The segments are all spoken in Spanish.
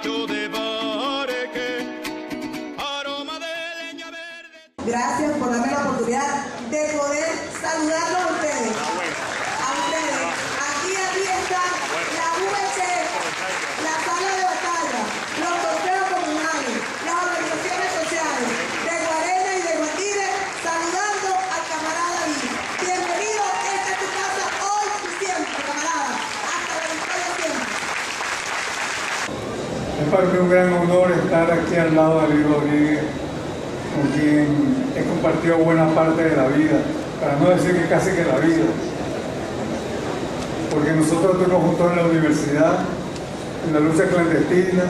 rancho de Bareque, aroma de leña verde. Gracias por darme la oportunidad de poder saludarlos a ustedes. Aquí está la VC, la sala de batalla, los consejos comunales, las organizaciones sociales de Guarena y de Guatire, saludando al camarada Lee. Bienvenido, esta es tu casa hoy y siempre, camarada. Hasta la victoria siempre. Es para mí un gran honor estar aquí al lado de Lee Rodríguez, con quien he compartido buena parte de la vida, para no decir que casi que la vida. Porque nosotros estuvimos juntos en la universidad, en la lucha clandestina,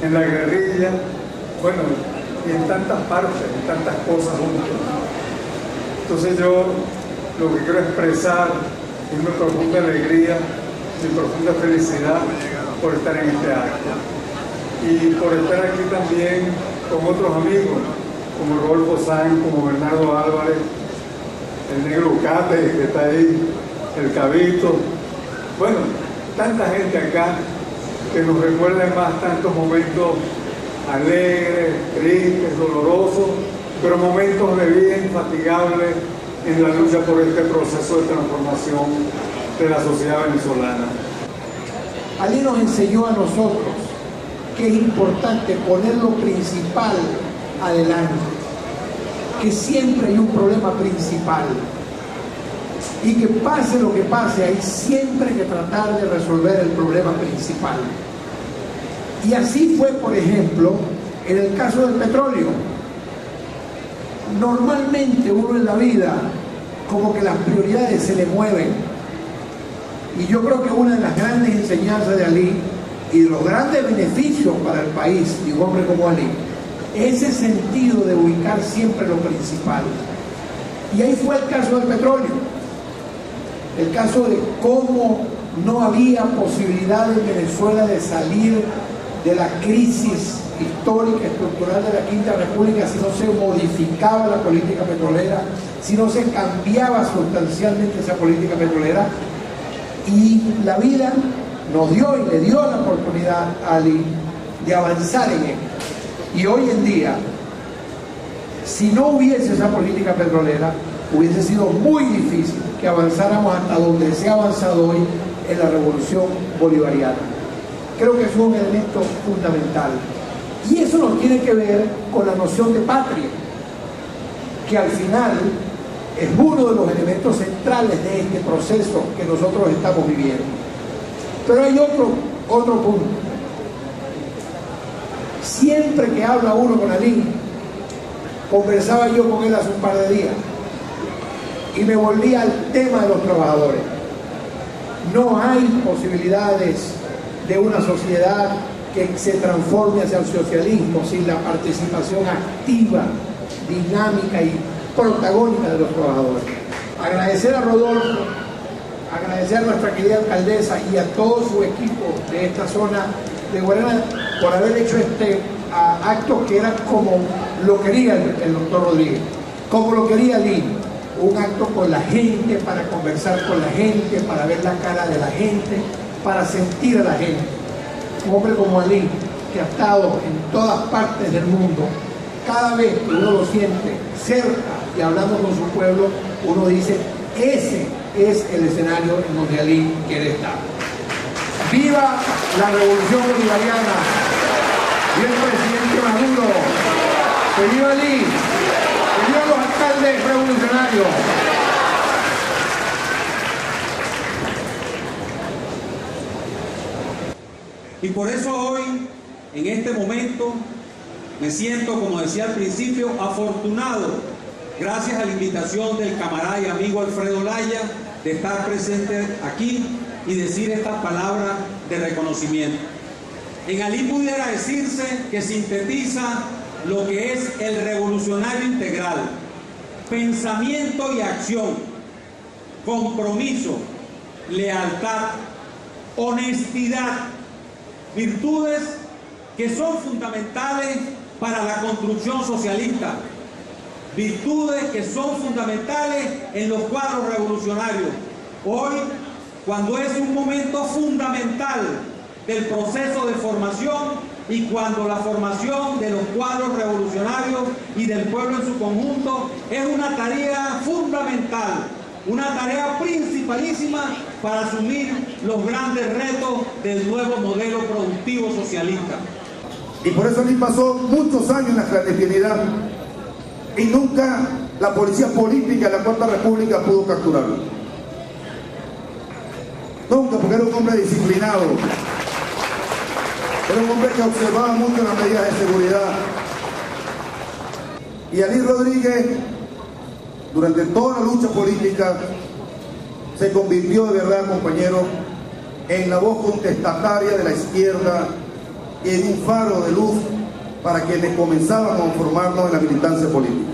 en la guerrilla, bueno, y en tantas partes, en tantas cosas juntos. Entonces yo lo que quiero expresar es mi profunda alegría, mi profunda felicidad por estar en este acto. Y por estar aquí también con otros amigos, como Rodolfo Sanz, como Bernardo Álvarez, el negro Ucate que está ahí, el Cabito. Bueno, tanta gente acá que nos recuerda más tantos momentos alegres, tristes, dolorosos, pero momentos de vida infatigables en la lucha por este proceso de transformación de la sociedad venezolana. Ali nos enseñó a nosotros que es importante poner lo principal adelante, que siempre hay un problema principal y que pase lo que pase, hay siempre que tratar de resolver el problema principal. Y así fue, por ejemplo, en el caso del petróleo. Normalmente uno en la vida como que las prioridades se le mueven, y yo creo que una de las grandes enseñanzas de Ali y de los grandes beneficios para el país de un hombre como Ali, ese sentido de ubicar siempre lo principal. Y ahí fue el caso del petróleo, el caso de cómo no había posibilidad en Venezuela de salir de la crisis histórica, estructural de la Quinta República si no se modificaba la política petrolera, si no se cambiaba sustancialmente esa política petrolera. Y la vida nos dio y le dio la oportunidad a Ali de avanzar en esto. Y hoy en día, si no hubiese esa política petrolera, hubiese sido muy difícil que avanzáramos hasta donde se ha avanzado hoy en la revolución bolivariana. Creo que es un elemento fundamental. Y eso nos tiene que ver con la noción de patria, que al final es uno de los elementos centrales de este proceso que nosotros estamos viviendo. Pero hay otro punto. Siempre que habla uno con Ali, conversaba yo con él hace un par de días, y me volví al tema de los trabajadores. No hay posibilidades de una sociedad que se transforme hacia el socialismo sin la participación activa, dinámica y protagónica de los trabajadores. Agradecer a Rodolfo, agradecer a nuestra querida alcaldesa y a todo su equipo de esta zona de Guarena por haber hecho este acto que era como lo quería el doctor Rodríguez, como lo quería Ali, un acto con la gente, para conversar con la gente, para ver la cara de la gente, para sentir a la gente. Un hombre como Ali, que ha estado en todas partes del mundo, cada vez que uno lo siente cerca y hablando con su pueblo, uno dice, ese es el escenario en donde Ali quiere estar. ¡Viva la revolución bolivariana! ¡Viva el presidente Maduro! ¡Que viva Ali! ¡Que viva los alcaldes revolucionarios! Y por eso hoy, en este momento, me siento, como decía al principio, afortunado, gracias a la invitación del camarada y amigo Alfredo Laya, de estar presente aquí y decir estas palabras de reconocimiento. En Ali pudiera decirse que sintetiza lo que es el revolucionario integral: pensamiento y acción, compromiso, lealtad, honestidad, virtudes que son fundamentales para la construcción socialista, virtudes que son fundamentales en los cuadros revolucionarios. Hoy, cuando es un momento fundamental del proceso de formación, y cuando la formación de los cuadros revolucionarios y del pueblo en su conjunto es una tarea fundamental, una tarea principalísima para asumir los grandes retos del nuevo modelo productivo socialista. Y por eso Ali pasó muchos años en la clandestinidad y nunca la policía política de la Cuarta República pudo capturarlo. Nunca, porque era un hombre disciplinado. Era un hombre que observaba mucho las medidas de seguridad. Y Ali Rodríguez, durante toda la lucha política, se convirtió de verdad, compañero, en la voz contestataria de la izquierda y en un faro de luz para quienes comenzábamos a formarnos en la militancia política.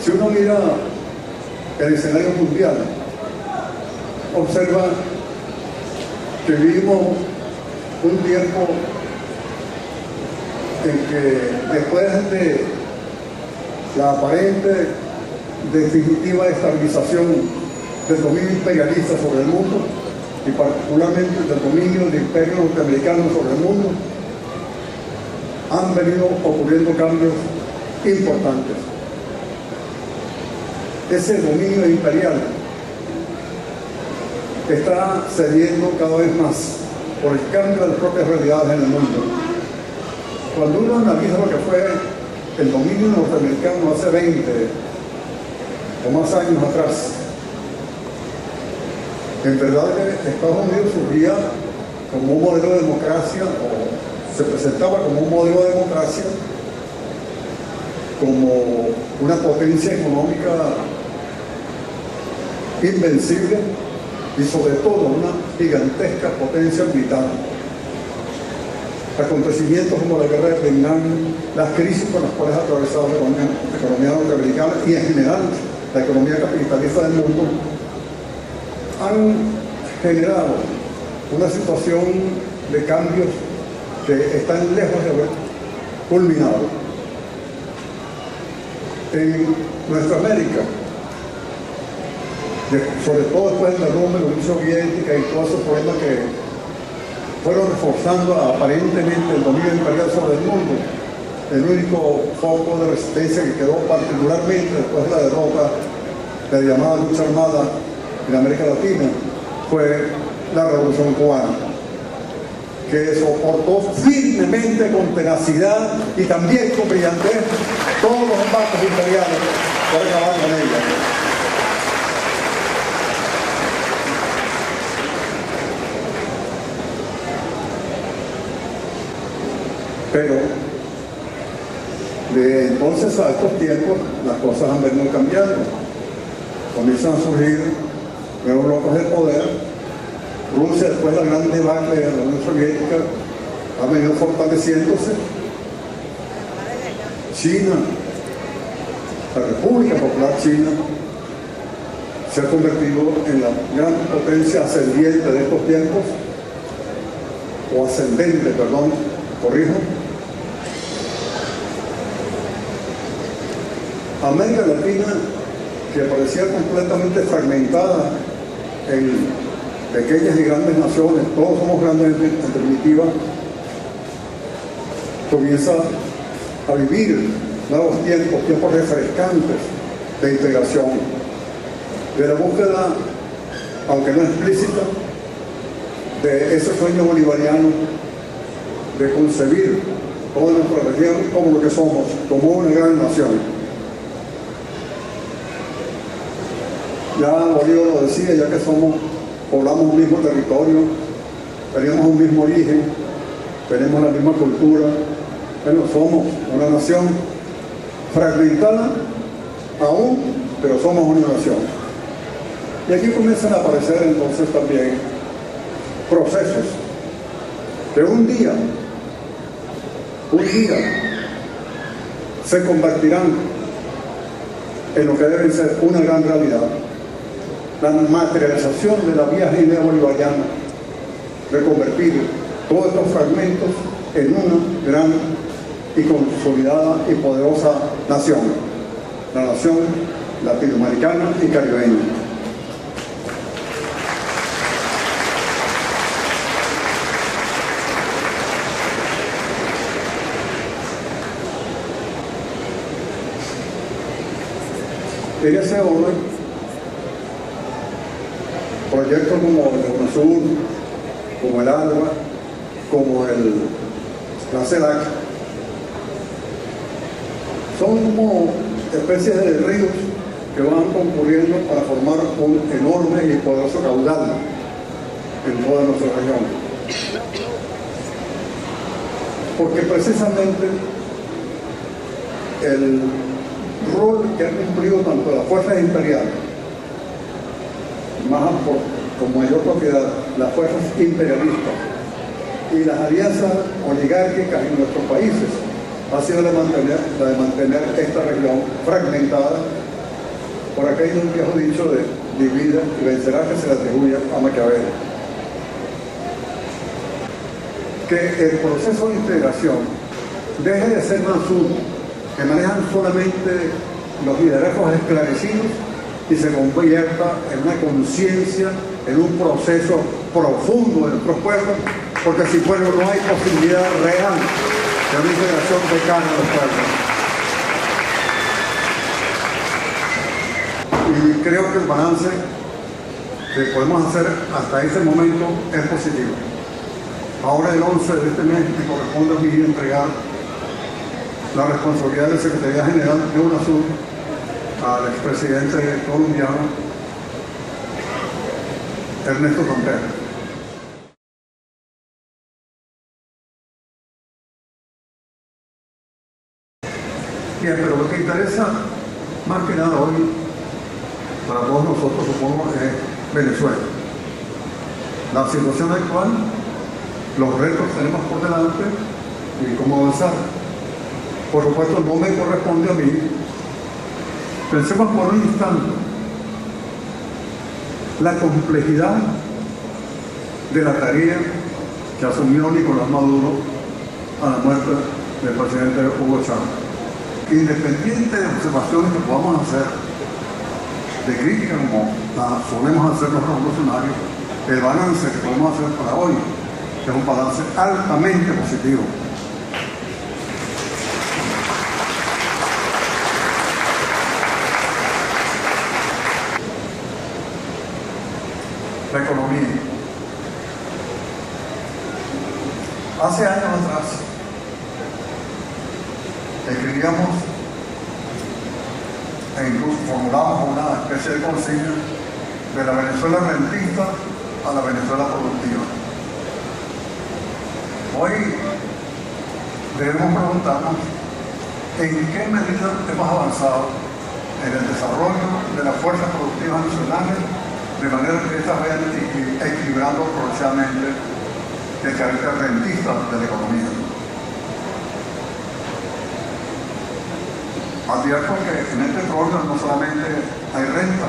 Si uno mira el escenario mundial, observa que vivimos un tiempo en que después de la aparente definitiva estabilización del dominio imperialista sobre el mundo y particularmente del dominio del imperio norteamericano sobre el mundo, han venido ocurriendo cambios importantes. Ese dominio imperial está cediendo cada vez más por el cambio de las propias realidades en el mundo. Cuando uno analiza lo que fue el dominio norteamericano hace 20 o más años atrás, en verdad que Estados Unidos surgía como un modelo de democracia, o se presentaba como un modelo de democracia, como una potencia económica invencible y sobre todo una gigantesca potencia militar. Acontecimientos como la guerra de Vietnam, las crisis por las cuales ha atravesado la economía norteamericana y en general la economía capitalista del mundo han generado una situación de cambios que están lejos de haber culminado. En nuestra América, sobre todo después del derrumbe de la Unión Soviética y todos esos problemas que fueron reforzando aparentemente el dominio imperial sobre el mundo, el único foco de resistencia que quedó particularmente después de la derrota de la llamada lucha armada en América Latina fue la Revolución Cubana, que soportó firmemente con tenacidad y también con brillantez todos los embates imperiales para acabar con ella. Pero de entonces a estos tiempos las cosas han venido cambiando. Comienzan a surgir nuevos bloques de poder. Rusia, después de la gran debacle de la Unión Soviética, ha venido fortaleciéndose. China, la República Popular China, se ha convertido en la gran potencia ascendiente de estos tiempos, o ascendente, perdón, corrijo. América Latina, que parecía completamente fragmentada en pequeñas y grandes naciones, todos somos grandes en definitiva, comienza a vivir nuevos tiempos, tiempos refrescantes de integración, de la búsqueda, aunque no explícita, de ese sueño bolivariano de concebir toda nuestra región como lo que somos, como una gran nación. Ya Bolívar lo decía, ya que poblamos un mismo territorio, tenemos un mismo origen, tenemos la misma cultura, bueno, somos una nación fragmentada aún, pero somos una nación. Y aquí comienzan a aparecer entonces también procesos que un día se convertirán en lo que debe ser una gran realidad, la materialización de la vieja idea bolivariana de convertir todos estos fragmentos en una gran y consolidada y poderosa nación, la nación latinoamericana y caribeña. En ese orden, proyectos como el de UNASUR, como el ALBA, como la CELAC, son como especies de ríos que van concurriendo para formar un enorme y poderoso caudal en toda nuestra región. Porque precisamente el rol que han cumplido tanto las fuerzas imperiales, más con mayor propiedad, las fuerzas imperialistas y las alianzas oligárquicas en nuestros países, ha sido la de mantener esta región fragmentada. Por acá hay un viejo dicho de divida y vencerá, que se le atribuye a Maquiavelo. Que el proceso de integración deje de ser más uno, que manejan solamente los liderazgos esclarecidos y se convierta en una conciencia, en un proceso profundo de nuestros pueblos, porque sin pueblo no hay posibilidad real de una integración de cara a los pueblos. Y creo que el balance que podemos hacer hasta este momento es positivo. Ahora el 11 de este mes me corresponde a mí entregar la responsabilidad de Secretaría General de UNASUR al expresidente colombiano Ernesto Samper. Bien, pero lo que interesa más que nada hoy para todos nosotros, supongo, es Venezuela. La situación actual, los retos que tenemos por delante y cómo avanzar. Por supuesto, no me corresponde a mí. Pensemos por un instante la complejidad de la tarea que asumió Nicolás Maduro a la muerte del presidente Hugo Chávez. Independiente de observaciones que podamos hacer, de crítica como la solemos hacer los revolucionarios, el balance que podemos hacer para hoy es un balance altamente positivo. La economía. Hace años atrás escribíamos e incluso formulamos una especie de consigna de la Venezuela rentista a la Venezuela productiva. Hoy debemos preguntarnos en qué medida hemos avanzado en el desarrollo de las fuerzas productivas nacionales, de manera que estas vayan equilibrando progresivamente el carácter rentista de la economía. Advierto que en este programa no solamente hay renta,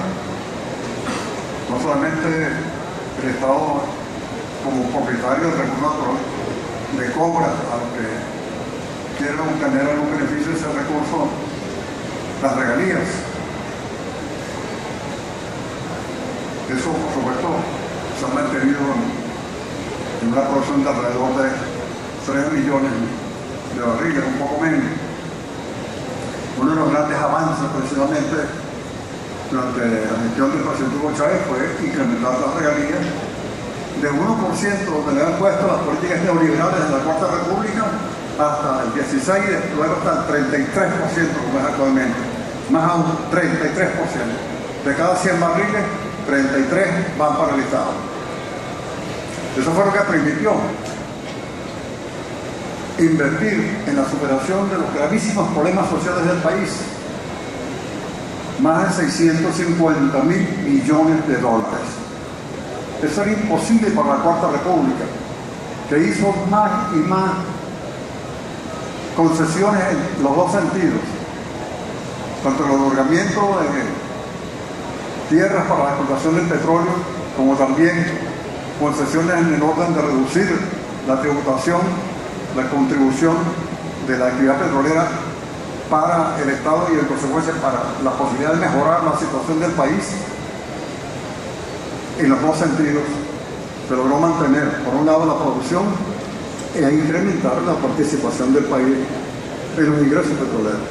no solamente el Estado como propietario del recurso natural le cobra a los que quieren obtener algún beneficio de ese recurso las regalías. Eso, por supuesto, se ha mantenido en una producción de alrededor de 3 millones de barriles, un poco menos. Uno de los grandes avances, precisamente, durante la gestión del presidente Hugo Chávez fue incrementar las regalías de 1%, donde le han puesto las políticas neoliberales de la Cuarta República, hasta el 16% y luego hasta el 33%, como es actualmente. Más aún, 33%. De cada 100 barriles, 33 van para el Estado. Eso fue lo que permitió invertir en la superación de los gravísimos problemas sociales del país. Más de 650.000 millones de dólares. Eso era imposible para la Cuarta República, que hizo más y más concesiones en los dos sentidos, tanto el otorgamiento de tierras para la explotación del petróleo, como también concesiones en el orden de reducir la tributación, la contribución de la actividad petrolera para el Estado y en consecuencia para la posibilidad de mejorar la situación del país. En los dos sentidos se logró mantener, por un lado, la producción e incrementar la participación del país en los ingresos petroleros.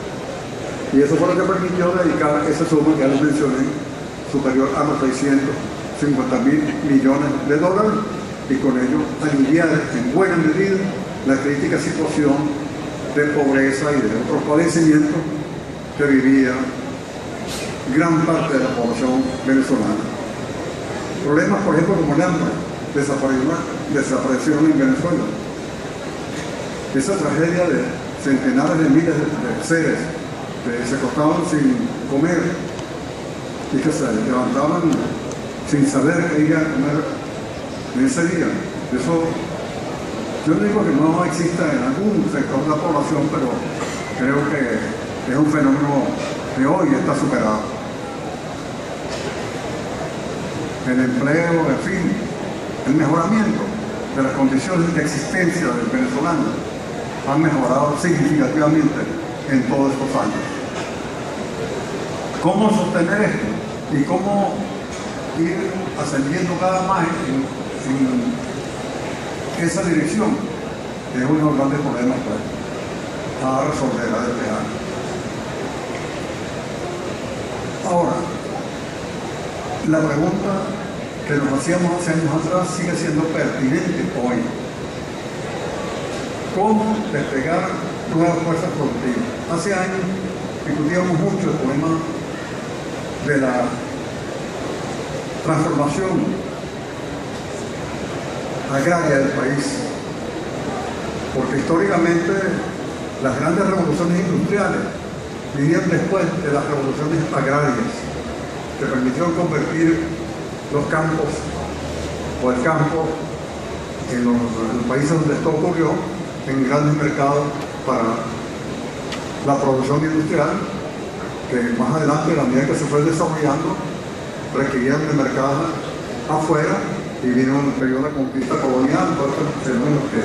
Y eso fue lo que permitió dedicar esa suma que ya les mencioné, superior a los 650.000 millones de dólares, y con ello aliviar en buena medida la crítica situación de pobreza y de otros padecimientos que vivía gran parte de la población venezolana. Problemas, por ejemplo, como el hambre, desaparecieron en Venezuela. Esa tragedia de centenares de miles de seres que se acostaban sin comer y que se levantaban sin saber qué iban a comer en ese día. Eso, yo digo que no exista en algún sector de la población, pero creo que es un fenómeno que hoy está superado. El empleo, en fin, el mejoramiento de las condiciones de existencia del venezolano han mejorado significativamente en todos estos años. ¿Cómo sostener esto? ¿Y cómo ir ascendiendo cada más en esa dirección? Es uno de los grandes problemas a resolver, a despejar. Ahora, la pregunta que nos hacíamos hace años atrás sigue siendo pertinente hoy. ¿Cómo despegar nuevas fuerzas productivas? Hace años discutíamos mucho el problema de la transformación agraria del país, porque históricamente las grandes revoluciones industriales vinieron después de las revoluciones agrarias, que permitieron convertir los campos o el campo en los países donde esto ocurrió en grandes mercados para la producción industrial, que más adelante, a la medida que se fue desarrollando, requerían de mercados afuera, y vino el periodo de conquista colonial, todos estos fenómenos que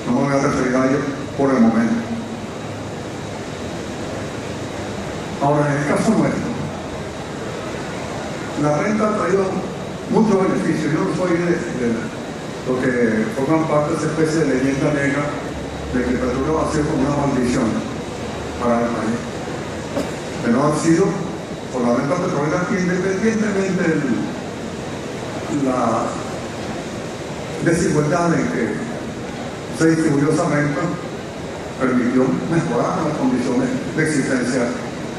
no me voy a referir a ellos por el momento. Ahora, en el caso nuestro, la renta ha traído muchos beneficios. Yo no soy de lo que forman parte de esa especie de leyenda negra de que el petróleo ha sido como una maldición para el país. Pero ha sido por la renta petrolera que, independientemente de la desigualdad en que se distribuyó esa renta, permitió mejorar las condiciones de existencia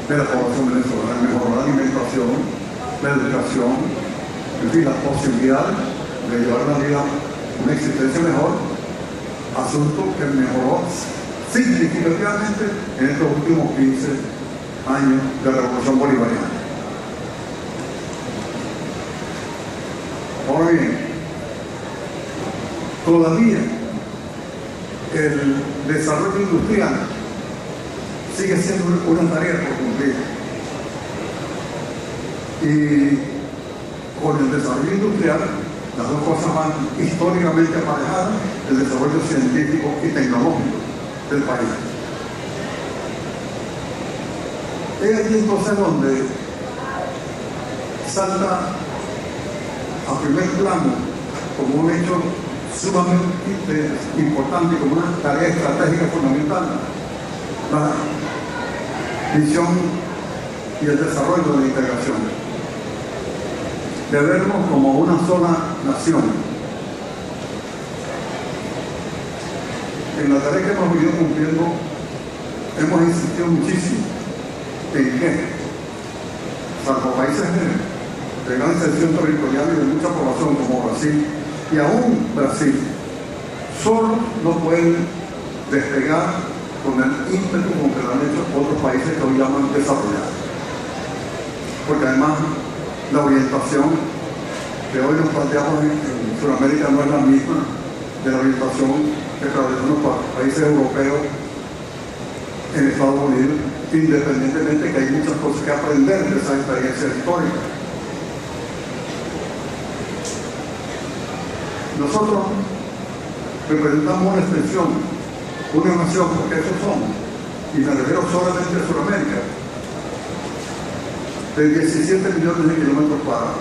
de la población venezolana, mejoró la alimentación, la educación, en fin, la posibilidad de llevar una vida, una existencia mejor, asunto que mejoró significativamente en estos últimos 15 años de la Revolución Bolivariana. Ahora bien, todavía el desarrollo industrial sigue siendo una tarea por cumplir. Y con el desarrollo industrial, las dos cosas van históricamente aparejadas, el desarrollo científico y tecnológico del país. Es aquí entonces donde salta a primer plano como un hecho sumamente importante, como una tarea estratégica fundamental, la visión y el desarrollo de la integración, de vernos como una sola nación. En la tarea que hemos venido cumpliendo hemos insistido muchísimo en que, salvo países de gran extensión territorial y de mucha población como Brasil, y aún Brasil, solo no pueden despegar con el ímpetu con que lo han hecho otros países que hoy llaman desarrollados. Porque además la orientación que hoy nos planteamos en Sudamérica no es la misma de la orientación que establecen los países europeos en Estados Unidos, independientemente que hay muchas cosas que aprender de esa experiencia histórica. Nosotros representamos una extensión, una nación, porque eso somos, y me refiero solamente a Sudamérica, de 17 millones de kilómetros cuadrados,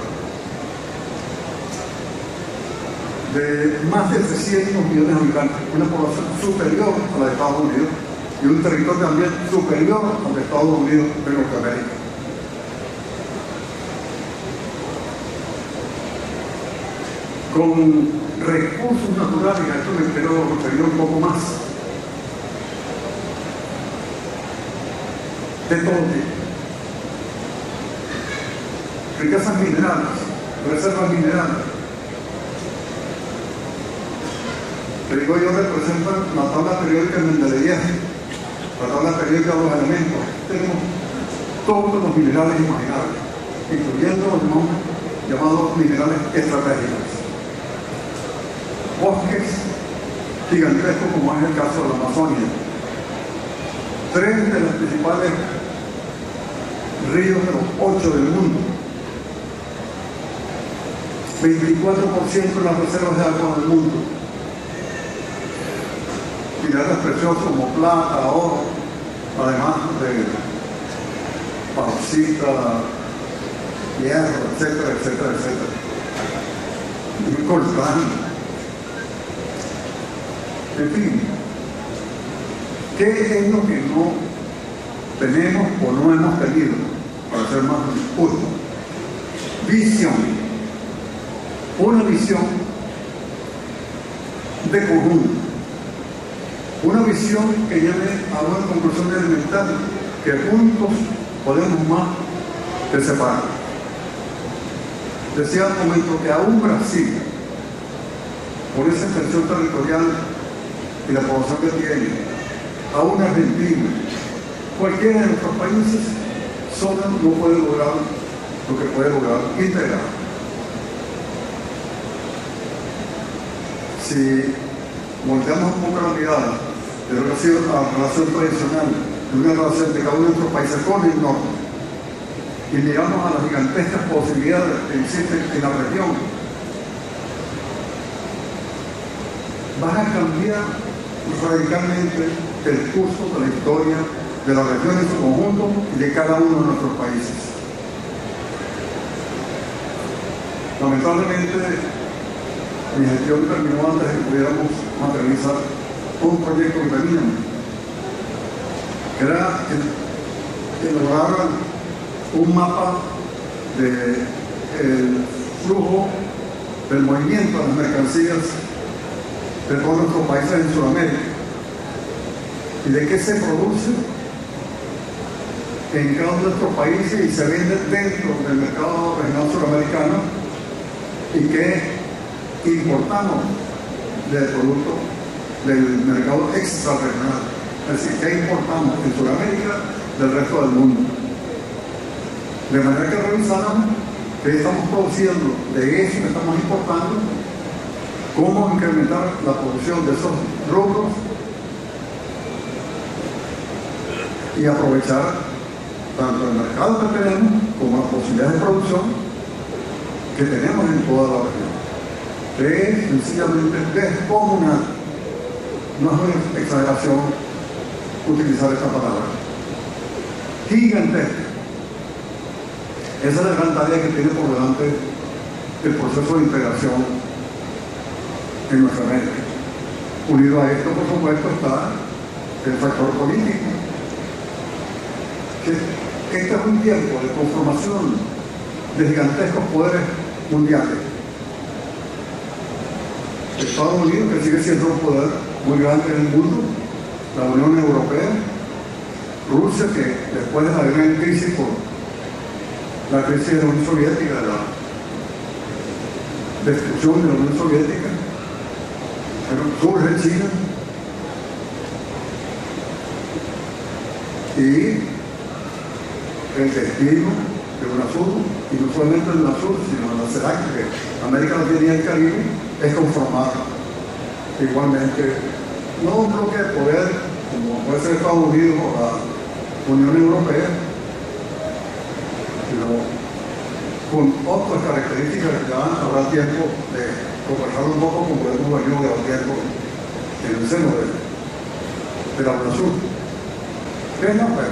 de más de 300 millones de habitantes, una población superior a la de Estados Unidos, y un territorio también superior al de Estados Unidos de Norteamérica. Con recursos naturales, a esto me quiero referir un poco más, de todo tipo. Riquezas minerales, reservas minerales. Te digo, yo represento la tabla periódica de Mendeleev, la tabla periódica de los elementos. Tenemos todos los minerales imaginables, incluyendo los llamados minerales estratégicos. Bosques gigantescos, como es el caso de la Amazonia. 3 de los principales ríos de los 8 del mundo. 24% de las reservas de agua del mundo. Minerales preciosos como plata, oro, además de bauxita, hierro, etcétera, etcétera, etcétera. Y coltán. En fin, ¿qué es lo que no tenemos o no hemos tenido, para ser más justo? Visión. Una visión de conjunto. Una visión que lleve a una conclusión elemental, que juntos podemos más que separar. Decía al momento que aún Brasil, por esa extensión territorial y la población que tiene, aún Argentina, cualquiera de nuestros países, solo no puede lograr lo que puede lograr integrar. Si volteamos un poco la mirada de lo que ha sido la relación tradicional, de una relación de cada uno de nuestros países con el norte, y miramos a las gigantescas posibilidades que existen en la región, van a cambiar radicalmente el curso de la historia de la región en su conjunto y de cada uno de nuestros países. Lamentablemente, mi gestión terminó antes de que pudiéramos materializar un proyecto que teníamos, que era elaborar un mapa del flujo del movimiento de las mercancías de todos nuestros países en Sudamérica y de qué se produce en cada uno de nuestros países y se vende dentro del mercado regional sudamericano y qué importamos del producto del mercado extrarregional, es decir, qué importamos en Sudamérica del resto del mundo. De manera que revisáramos qué estamos produciendo de eso que estamos importando, cómo incrementar la producción de esos rubros y aprovechar tanto el mercado que tenemos como las posibilidades de producción que tenemos en toda la región. Es sencillamente descomunal. No es una exageración utilizar esta palabra. Gigantesca. Esa es la gran tarea que tiene por delante el proceso de integración en nuestra América. Unido a esto, por supuesto, está el factor político. Este es un tiempo de conformación de gigantescos poderes mundiales. Estados Unidos, que sigue siendo un poder muy grande en el mundo, la Unión Europea, Rusia, que después de la gran crisis por la crisis de la Unión Soviética, de la destrucción de la Unión Soviética, surge China y el destino de UNASUR, y no solamente de UNASUR, sino de la CELAC, que América Latina y el Caribe, es conformar igualmente no un bloque de poder como puede ser Estados Unidos o la Unión Europea, sino con otras características que habrá tiempo de conversar un poco como hemos venido debatiendo en el seno de la UNASUR. ¿Qué es la OPEP?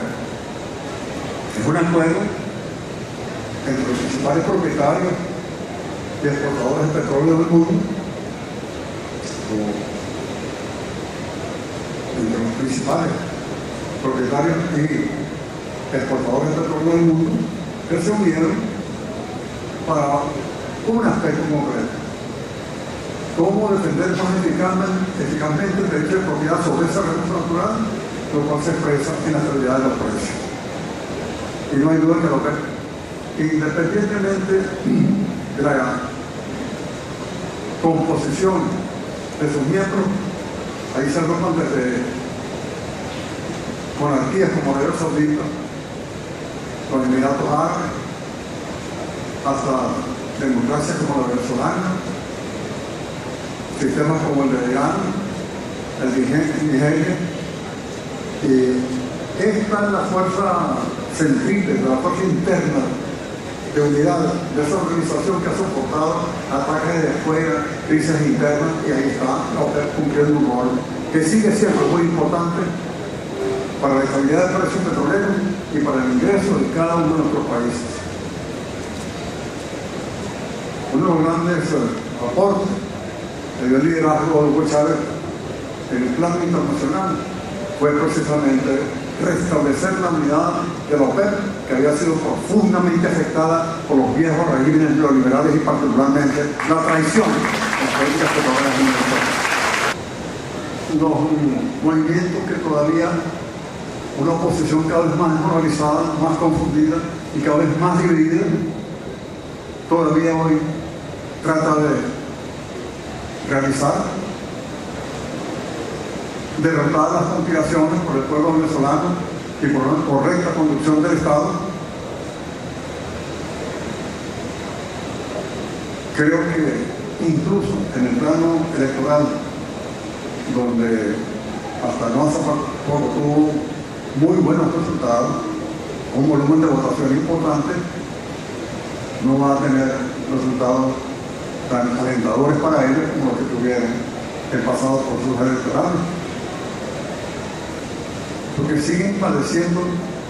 Es un acuerdo entre los principales propietarios y exportadores de petróleo del mundo, o entre los principales propietarios y exportadores de petróleo del mundo, que se unieron para un aspecto concreto: cómo defender más eficazmente el derecho de propiedad sobre ese recurso natural, lo cual se expresa en la estabilidad de los precios. Y no hay duda que lo que, independientemente de la composición de sus miembros, ahí se agrupan desde monarquías como Arabia Saudita, los Emiratos Árabes, hasta democracias como la venezolana, sistemas como el de Irán, el de Nigeria. Y esta es la fuerza centrípeta, la fuerza interna de unidad de esa organización que ha soportado ataques de afuera, crisis internas, y ahí está la OPEP cumpliendo un rol que sigue siendo muy importante para la estabilidad del precio petrolero y para el ingreso de cada uno de nuestros países. Uno de los grandes aportes que dio el liderazgo de Hugo Chávez en el plano internacional fue precisamente restablecer la unidad de la OPEP, que había sido profundamente afectada por los viejos regímenes neoliberales y particularmente la traición en las políticas petroleras en el mundo. Los movimientos que todavía, una oposición cada vez más polarizada, más confundida y cada vez más dividida, todavía hoy trata de realizar, derrotar las conspiraciones por el pueblo venezolano y por una correcta conducción del Estado. Creo que incluso en el plano electoral, donde hasta no hace poco tuvo muy buenos resultados, un volumen de votación importante, no va a tener resultados tan alentadores para ellos como los que tuvieron el pasado proceso electoral, porque siguen padeciendo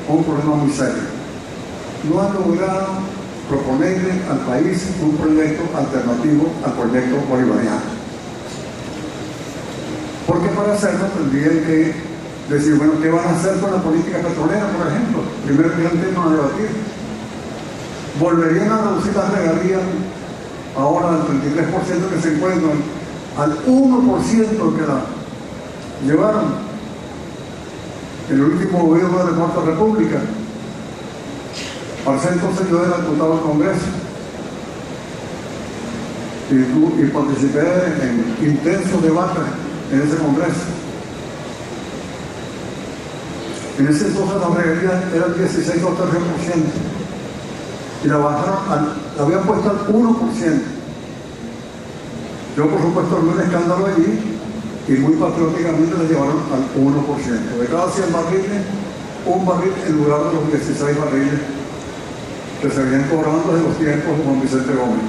un problema muy serio. No han logrado proponerle al país un proyecto alternativo al proyecto bolivariano. Porque para hacerlo tendrían que decir, bueno, ¿qué van a hacer con la política petrolera, por ejemplo? Primer gran tema a debatir. ¿Volverían a reducir las regalías ahora del 33% que se encuentran al 1% que la llevaron en el último gobierno de la Cuarta República? Para ser entonces yo era diputado del Congreso y participé en intensos debates en ese Congreso. En ese entonces las regalías eran 16 o 13% y la bajaron, la habían puesto al 1%. Yo por supuesto armé un escándalo allí y muy patrióticamente le llevaron al 1%. De cada 100 barriles, un barril en lugar de los 16 barriles que se habían cobrado desde los tiempos de Juan Vicente Gómez.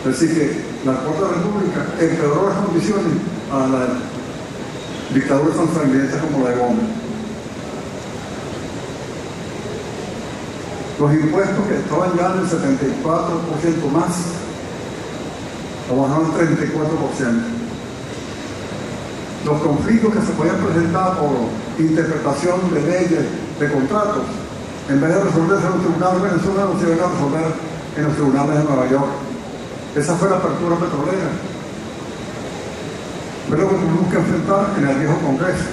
Es decir que la Cuarta República empeoró las condiciones a la dictadura sansanguinista como la de Gómez. Los impuestos que estaban ya en el 74% más, lo bajaron al 34%. Los conflictos que se podían presentar por interpretación de leyes, de contratos, en vez de resolverse en los tribunales de Venezuela, se iban a resolver en los tribunales de Nueva York. Esa fue la apertura petrolera. Pero que tuvimos que enfrentar en el viejo Congreso.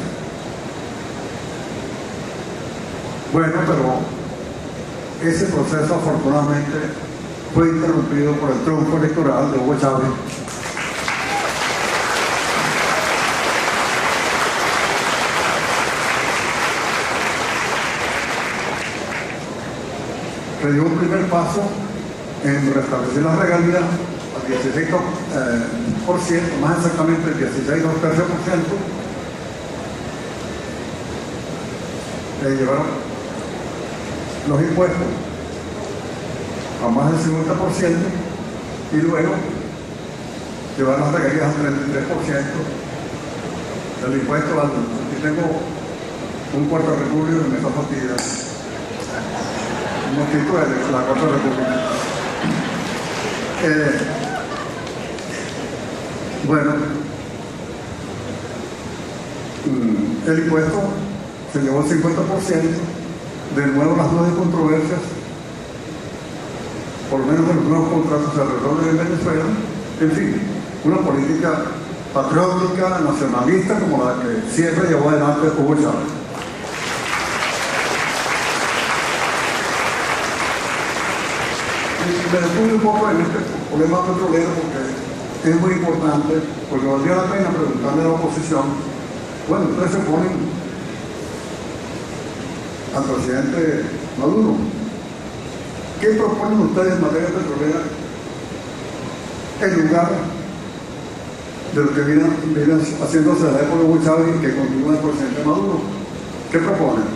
Bueno, pero ese proceso afortunadamente fue interrumpido por el triunfo electoral de Hugo Chávez. Que dio un primer paso en restablecer las regalías al 16%, más exactamente el 16,13%, le llevaron los impuestos a más del 50% y luego llevar las regalías al 33% del impuesto al... Aquí tengo un Cuarta República que me está fastidiando. Un motivo de la Cuarta República. Bueno, el impuesto se llevó el 50%, de nuevo las nuevas controversias, por lo menos en los nuevos contratos alrededor de Venezuela, en fin, una política patriótica, nacionalista, como la que siempre llevó adelante Hugo Chávez. Me detuve un poco en este problema petrolero porque es muy importante, porque valdría la pena preguntarle a la oposición, bueno, ustedes se ponen al presidente Maduro, ¿qué proponen ustedes en materia petrolera en lugar de lo que viene haciéndose desde la época de Hugo Chávez y que continúa el presidente Maduro? ¿Qué proponen?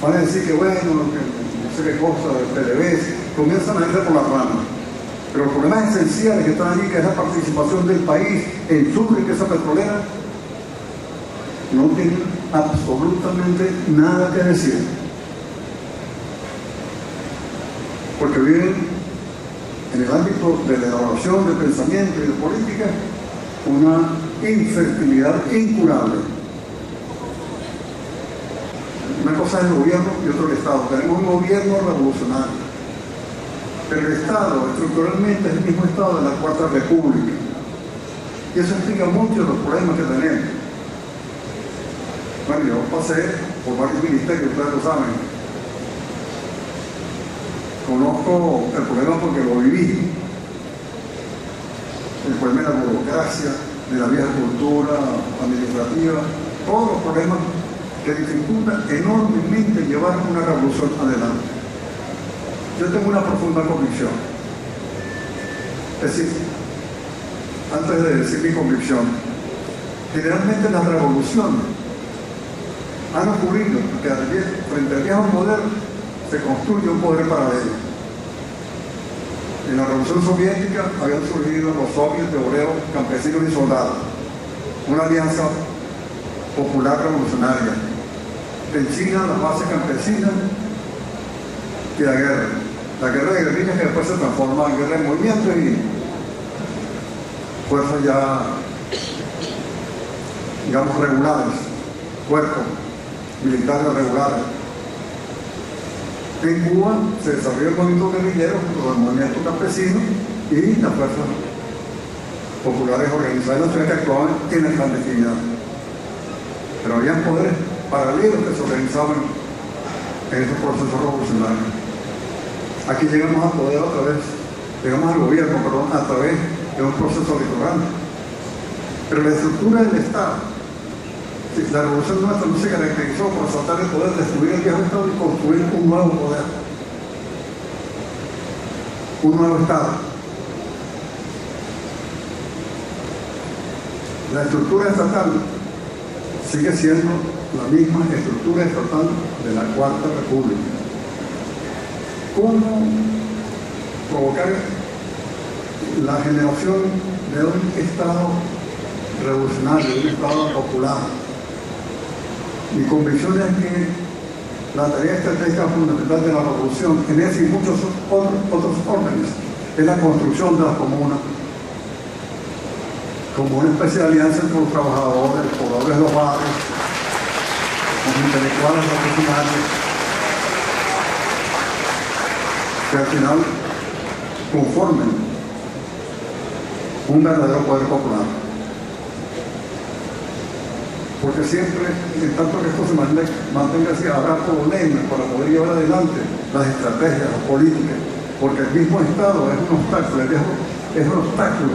Van a decir que bueno, que no sé qué cosa, del PDVSA, comienzan a irse por las ramas. Pero los problemas esenciales que están allí, que es la participación del país en su riqueza petrolera, no tienen absolutamente nada que decir. Porque viven en el ámbito de la elaboración, de pensamiento y de política, una infertilidad incurable. Una cosa es el gobierno y otra el Estado. Tenemos un gobierno revolucionario. Pero el Estado, estructuralmente, es el mismo Estado de la Cuarta República. Y eso explica mucho los problemas que tenemos. Bueno, yo pasé por varios ministerios, ustedes lo saben. Conozco el problema porque lo viví. El problema de la burocracia, de la vieja cultura administrativa, todos los problemas que dificultan enormemente llevar una revolución adelante. Yo tengo una profunda convicción. Es decir, antes de decir mi convicción, generalmente las revoluciones han ocurrido porque frente al viejo poder se construye un poder paralelo. En la Revolución Soviética habían surgido los soviets de obreros, campesinos y soldados, una alianza popular revolucionaria. En China, la base campesina y la guerra. La guerra de guerrillas que después se transforma en guerra de movimiento y fuerzas ya, digamos, regulares, cuerpos militares regulares. En Cuba se desarrolló el movimiento guerrillero junto con el movimiento campesino y las fuerzas populares organizadas que actuaban en la clandestinidad. Pero había poderes paralelos que se organizaban en estos procesos revolucionarios. Aquí llegamos al poder a través, llegamos al gobierno, perdón, a través de un proceso electoral. Pero la estructura del Estado, la revolución nuestra no se caracterizó por saltar el poder, destruir el viejo Estado y construir un nuevo poder, un nuevo Estado. La estructura estatal sigue siendo la misma estructura estatal de la Cuarta República. ¿Cómo provocar la generación de un Estado revolucionario, de un Estado popular? Mi convicción es que la tarea estratégica fundamental de la revolución, en ese y muchos otros órdenes, es la construcción de las comunas, como una especie de alianza entre los trabajadores, los pobladores de los barrios, los intelectuales, los profesionales, que al final conformen un verdadero poder popular. Porque siempre, en tanto que esto se mantenga así, habrá problemas para poder llevar adelante las estrategias, las políticas, porque el mismo Estado es un obstáculo, es un obstáculo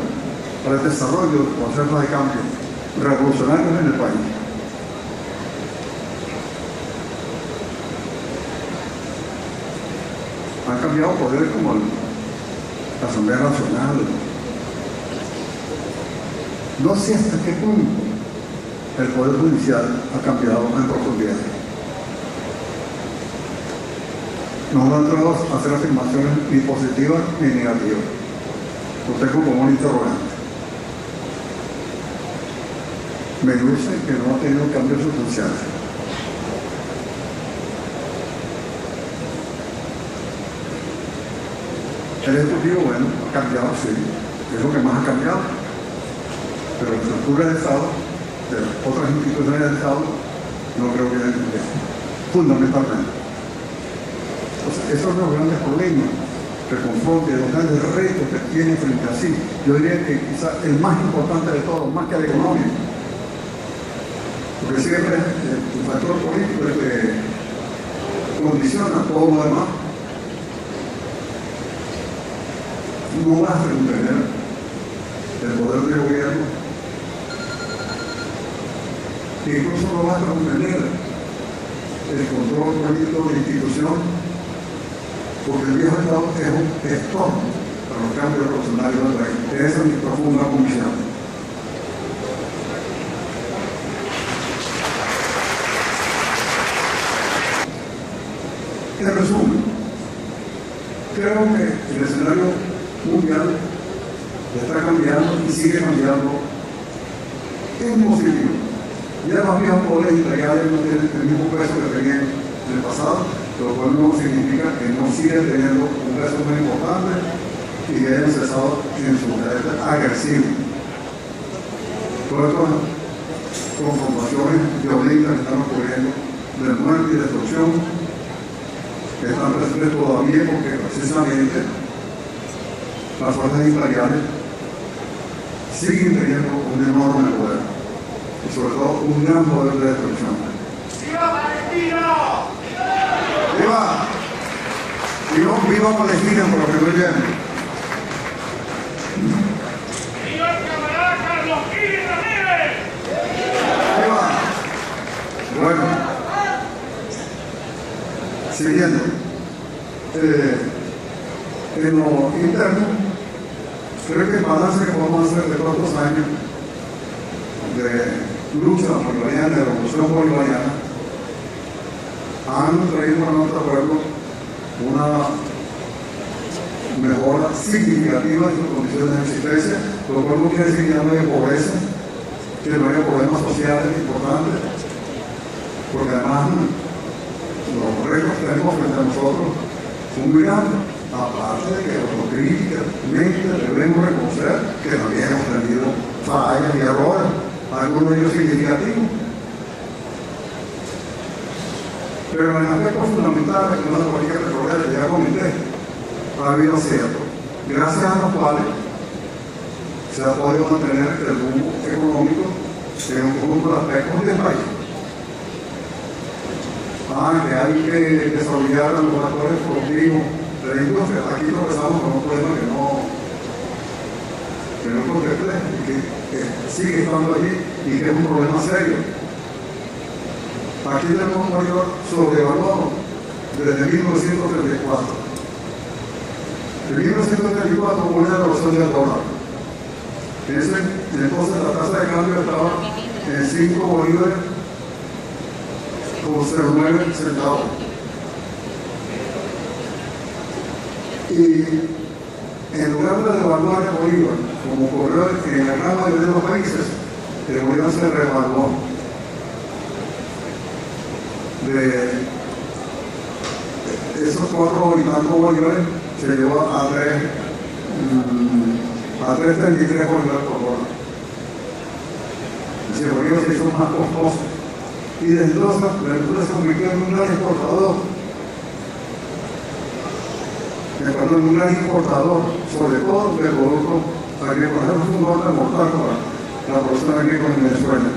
para el desarrollo de procesos de cambio revolucionarios en el país. Han cambiado poderes como la Asamblea Nacional. No sé hasta qué punto el Poder Judicial ha cambiado en profundidad. No han entrado a hacer afirmaciones ni positivas ni negativas. Lo tengo como un interrogante. Me luce que no ha tenido cambios sustanciales. El Ejecutivo, bueno, ha cambiado, sí, es lo que más ha cambiado, pero la estructura del Estado otras instituciones del Estado, no creo que fundamentalmente. Entonces, esos son los grandes problemas que confrontan, los grandes retos que tiene frente a sí. Yo diría que quizás el más importante de todos, más que el económico, porque siempre el factor político es que condiciona todo lo demás. No basta con tener el poder del gobierno, incluso no basta con tener el control político de la institución, porque el viejo Estado es un estorbo para los cambios revolucionarios del país. Esa es mi profunda convicción. En resumen, creo que el escenario mundial está cambiando y sigue cambiando en positivo. Ya los viejos poderes imperiales no tienen el mismo peso que tenían en el pasado, lo cual no significa que no sigan teniendo un peso muy importante y que hayan cesado en su carácter agresivo. Todas estas confrontaciones violentas que están ocurriendo de muerte y destrucción están presentes todavía porque precisamente las fuerzas imperiales siguen teniendo un enorme poder y sobre todo un gran poder de destrucción. ¡Viva Palestina! ¡Viva! ¡Viva Palestina por lo que no viene! ¡Viva el camarada Carlos Gil Ramírez! ¡Viva! Bueno, siguiendo. En lo interno, creo que el balance que podemos hacer de todos los años de lucha bolivariana, de revolución bolivariana, han traído a nuestro pueblo una mejora significativa en sus condiciones de existencia, lo cual no quiere decir que ya no haya pobreza, que no haya problemas sociales importantes, porque además los retos que tenemos frente a nosotros son muy grandes, aparte de que autocríticamente debemos reconocer que también hemos tenido fallas y errores, algunos de ellos significativos. Pero en aspectos fundamentales, que no se podría recorrer, ya comenté, ha habido aciertos, gracias a los cuales se ha podido mantener el rumbo económico en un conjunto de aspectos del país. Que hay que desarrollar los actores productivos de la industria. Aquí tropezamos con un problema que no contemplé y que sigue estando allí y que es un problema serio. Aquí tenemos un mayor sobrevaluado desde 1934. En 1934 hubo una devaluación del dólar. Entonces la tasa de cambio estaba en 5 bolívares con 0,9 centavos. Y en lugar de devaluar el bolívar, como ocurrió en la gran mayoría de los países, el bolívar se revaluó. De esos 4 y tantos bolívares se llevó a 3.33 bolívares por dólar. Es decir, el bolívar se hizo más costoso. Y desde entonces la industria se convirtió en un gran exportador. En un gran importador, sobre todo de productos agrícolas. Es un norte mortal para la producción agrícola en Venezuela.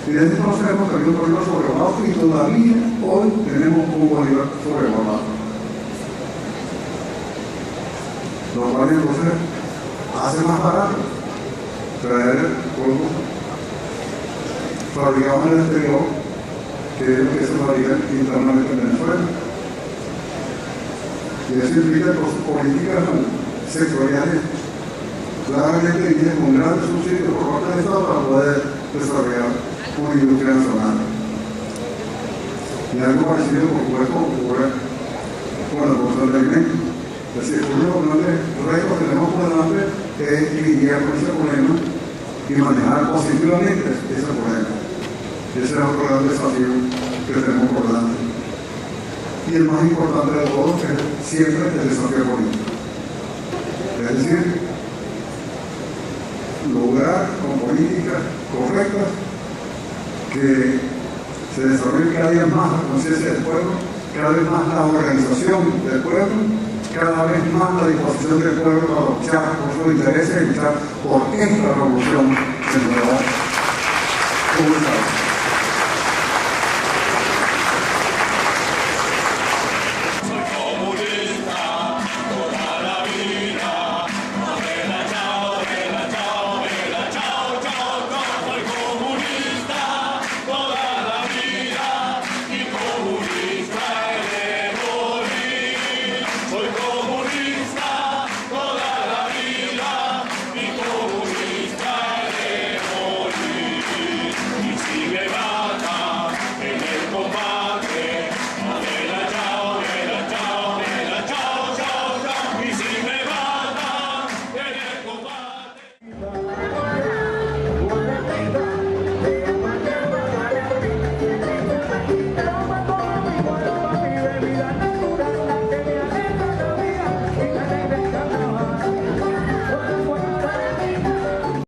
Y desde entonces hemos tenido un bolívar sobrevalorado y todavía hoy tenemos un bolívar sobrevalorado. Lo cual entonces hace más barato traer productos fabricados en el exterior que es lo que se fabrica internamente en Venezuela. Y eso implica políticas sectoriales claramente dirigidas con grandes subsidios por parte del Estado para poder desarrollar una industria nacional. Y algo parecido, por supuesto, ocurre con la producción de alimentos. Es decir, uno de los grandes retos que tenemos por delante es lidiar con ese problema y manejar positivamente ese problema. Y ese es otro gran desafío que tenemos por delante. Y el más importante de todos es siempre el desafío político. Es decir, lograr con políticas correctas que se desarrolle cada día más la conciencia del pueblo, cada vez más la organización del pueblo, cada vez más la disposición del pueblo para luchar por sus intereses y luchar por esta revolución de nueva comunidad.